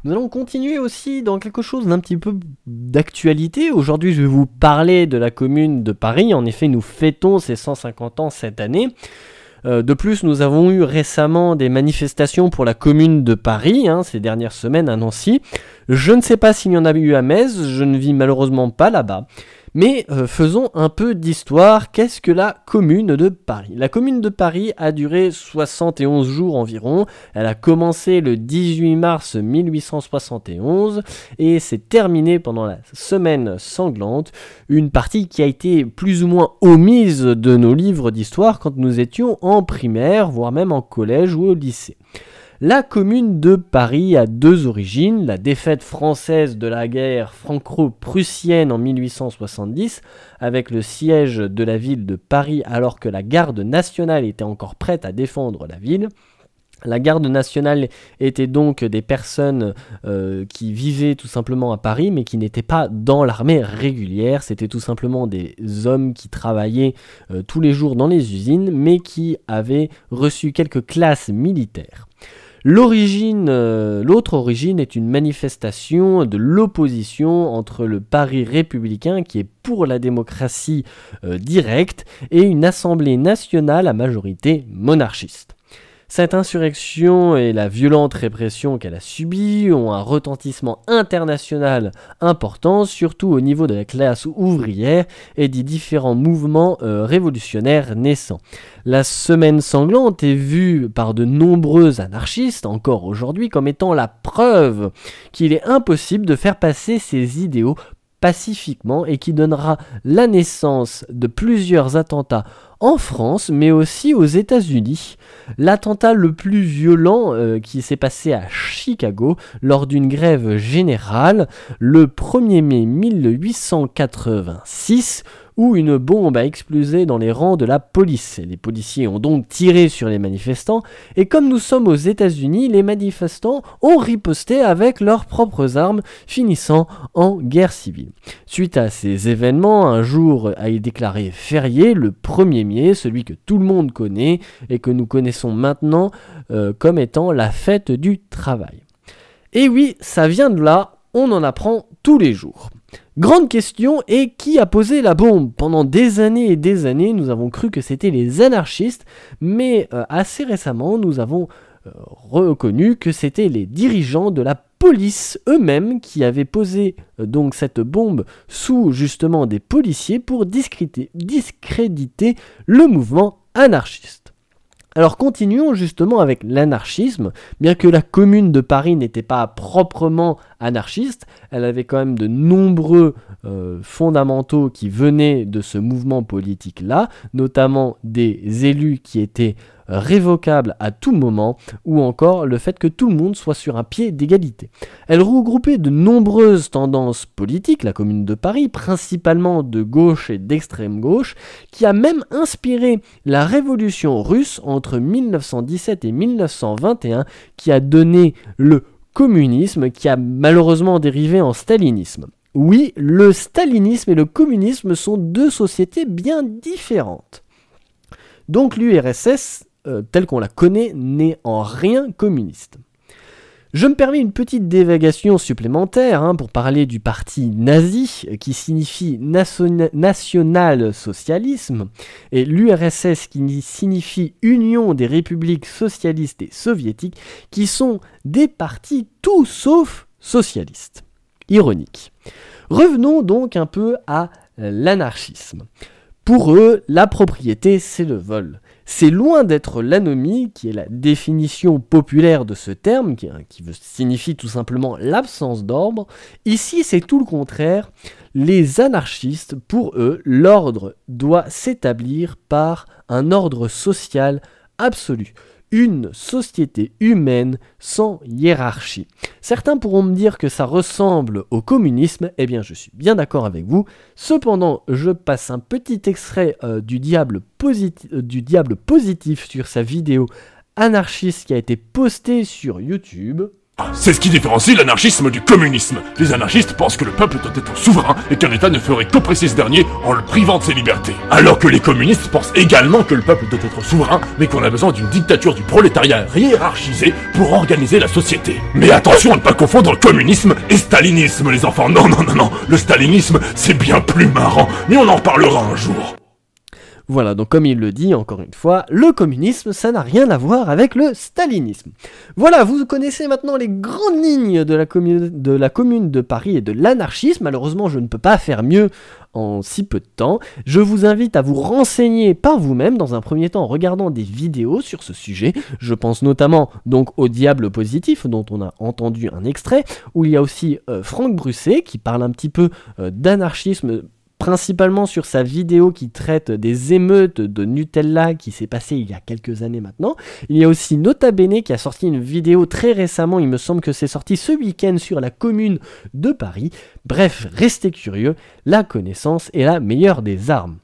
Nous allons continuer aussi dans quelque chose d'un petit peu d'actualité. Aujourd'hui, je vais vous parler de la Commune de Paris. En effet, nous fêtons ses 150 ans cette année. De plus, nous avons eu récemment des manifestations pour la Commune de Paris, ces dernières semaines à Nancy. Je ne sais pas s'il y en a eu à Metz, je ne vis malheureusement pas là-bas. Mais faisons un peu d'histoire. Qu'est-ce que la Commune de Paris? La Commune de Paris a duré 71 jours environ. Elle a commencé le 18 mars 1871 et s'est terminée pendant la semaine sanglante. Une partie qui a été plus ou moins omise de nos livres d'histoire quand nous étions en primaire, voire même en collège ou au lycée. La Commune de Paris a deux origines, la défaite française de la guerre franco-prussienne en 1870, avec le siège de la ville de Paris alors que la garde nationale était encore prête à défendre la ville. La garde nationale était donc des personnes qui vivaient tout simplement à Paris, mais qui n'étaient pas dans l'armée régulière. C'était tout simplement des hommes qui travaillaient tous les jours dans les usines, mais qui avaient reçu quelques classes militaires. L'autre origine est une manifestation de l'opposition entre le Paris républicain, qui est pour la démocratie directe, et une assemblée nationale à majorité monarchiste. Cette insurrection et la violente répression qu'elle a subie ont un retentissement international important, surtout au niveau de la classe ouvrière et des différents mouvements révolutionnaires naissants. La semaine sanglante est vue par de nombreux anarchistes, encore aujourd'hui, comme étant la preuve qu'il est impossible de faire passer ses idéaux pacifiquement et qui donnera la naissance de plusieurs attentats en France, mais aussi aux États-Unis. L'attentat le plus violent qui s'est passé à Chicago lors d'une grève générale le 1er mai 1886, où une bombe a explosé dans les rangs de la police. Les policiers ont donc tiré sur les manifestants, et comme nous sommes aux États-Unis, les manifestants ont riposté avec leurs propres armes, finissant en guerre civile. Suite à ces événements, un jour a été déclaré férié, le 1er mai, celui que tout le monde connaît et que nous connaissons maintenant comme étant la fête du travail. Et oui, ça vient de là, on en apprend tous les jours. Grande question est qui a posé la bombe? Pendant des années et des années, nous avons cru que c'était les anarchistes, mais assez récemment, nous avons reconnu que c'était les dirigeants de la police eux-mêmes qui avaient posé donc cette bombe sous justement des policiers pour discréditer le mouvement anarchiste. Alors continuons justement avec l'anarchisme. Bien que la Commune de Paris n'était pas proprement anarchiste, elle avait quand même de nombreux fondamentaux qui venaient de ce mouvement politique-là, notamment des élus qui étaient révocables à tout moment, ou encore le fait que tout le monde soit sur un pied d'égalité. Elle regroupait de nombreuses tendances politiques, la Commune de Paris, principalement de gauche et d'extrême gauche, qui a même inspiré la révolution russe entre 1917 et 1921, qui a donné le communisme, qui a malheureusement dérivé en stalinisme. Oui, le stalinisme et le communisme sont deux sociétés bien différentes. Donc l'URSS, telle qu'on la connaît, n'est en rien communiste. Je me permets une petite divagation supplémentaire pour parler du parti nazi, qui signifie national-socialisme, et l'URSS qui signifie Union des républiques socialistes et soviétiques, qui sont des partis tout sauf socialistes. Ironique. Revenons donc un peu à l'anarchisme. Pour eux, la propriété, c'est le vol. C'est loin d'être l'anomie, qui est la définition populaire de ce terme, qui signifie tout simplement l'absence d'ordre. Ici, c'est tout le contraire. Les anarchistes, pour eux, l'ordre doit s'établir par un ordre social absolu. Une société humaine sans hiérarchie. Certains pourront me dire que ça ressemble au communisme, eh bien je suis bien d'accord avec vous. Cependant, je passe un petit extrait du diable positif sur sa vidéo anarchiste qui a été postée sur YouTube. C'est ce qui différencie l'anarchisme du communisme. Les anarchistes pensent que le peuple doit être souverain et qu'un État ne ferait qu'oppresser ce dernier en le privant de ses libertés. Alors que les communistes pensent également que le peuple doit être souverain, mais qu'on a besoin d'une dictature du prolétariat hiérarchisée pour organiser la société. Mais attention à ne pas confondre communisme et stalinisme, les enfants. Non, non, non, non. Le stalinisme, c'est bien plus marrant, mais on en reparlera un jour. Voilà, donc comme il le dit, encore une fois, le communisme, ça n'a rien à voir avec le stalinisme. Voilà, vous connaissez maintenant les grandes lignes de la commune de Paris et de l'anarchisme. Malheureusement, je ne peux pas faire mieux en si peu de temps. Je vous invite à vous renseigner par vous-même, dans un premier temps en regardant des vidéos sur ce sujet. Je pense notamment donc au Diable positif, dont on a entendu un extrait, où il y a aussi Franck Brusset, qui parle un petit peu d'anarchisme, principalement sur sa vidéo qui traite des émeutes de Nutella qui s'est passée il y a quelques années maintenant. Il y a aussi Nota Bene qui a sorti une vidéo très récemment, il me semble que c'est sorti ce week-end sur la commune de Paris. Bref, restez curieux, la connaissance est la meilleure des armes.